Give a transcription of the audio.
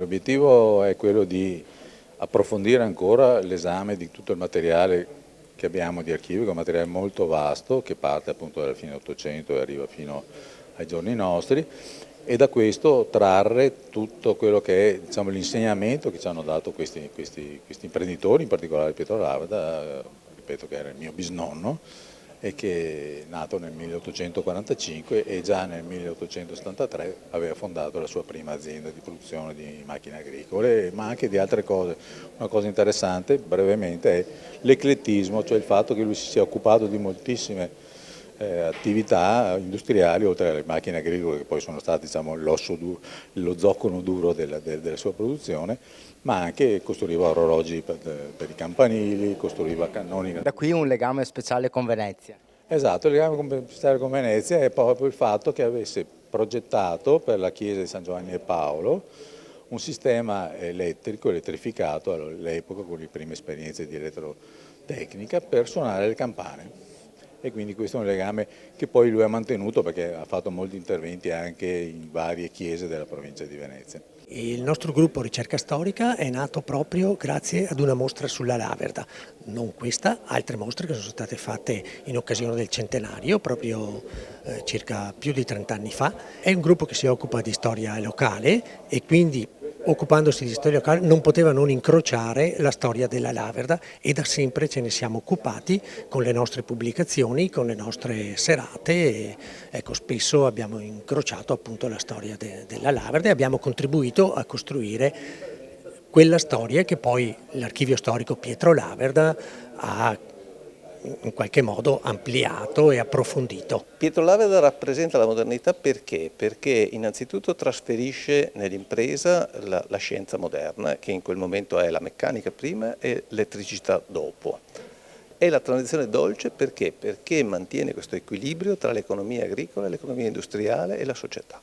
L'obiettivo è quello di approfondire ancora l'esame di tutto il materiale che abbiamo di archivio, che è un materiale molto vasto, che parte appunto dalla fine 800 e arriva fino ai giorni nostri, e da questo trarre tutto quello che è, diciamo, l'insegnamento che ci hanno dato questi imprenditori, in particolare Pietro Lavada, ripeto che era il mio bisnonno, e che è nato nel 1845 e già nel 1873 aveva fondato la sua prima azienda di produzione di macchine agricole, ma anche di altre cose. Una cosa interessante, brevemente, è l'eclettismo, cioè il fatto che lui si sia occupato di moltissime attività industriali, oltre alle macchine agricole che poi sono state, diciamo, lo zoccono duro della sua produzione, ma anche costruiva orologi per i campanili, costruiva cannoni. Da qui un legame speciale con Venezia. Esatto, il legame complementare con Venezia è proprio il fatto che avesse progettato per la chiesa di San Giovanni e Paolo un sistema elettrificato all'epoca, con le prime esperienze di elettrotecnica, per suonare le campane. E quindi questo è un legame che poi lui ha mantenuto, perché ha fatto molti interventi anche in varie chiese della provincia di Venezia. Il nostro gruppo Ricerca Storica è nato proprio grazie ad una mostra sulla Laverda, non questa, altre mostre che sono state fatte in occasione del centenario, proprio circa più di 30 anni fa. È un gruppo che si occupa di storia locale e quindi, occupandosi di storia locale, non poteva non incrociare la storia della Laverda, e da sempre ce ne siamo occupati con le nostre pubblicazioni, con le nostre serate, e ecco, spesso abbiamo incrociato appunto la storia della Laverda e abbiamo contribuito a costruire quella storia che poi l'Archivio Storico Pietro Laverda ha in qualche modo ampliato e approfondito. Pietro Laveda rappresenta la modernità perché? Perché innanzitutto trasferisce nell'impresa la scienza moderna, che in quel momento è la meccanica prima e l'elettricità dopo. È la transizione dolce perché? Perché mantiene questo equilibrio tra l'economia agricola, l'economia industriale e la società.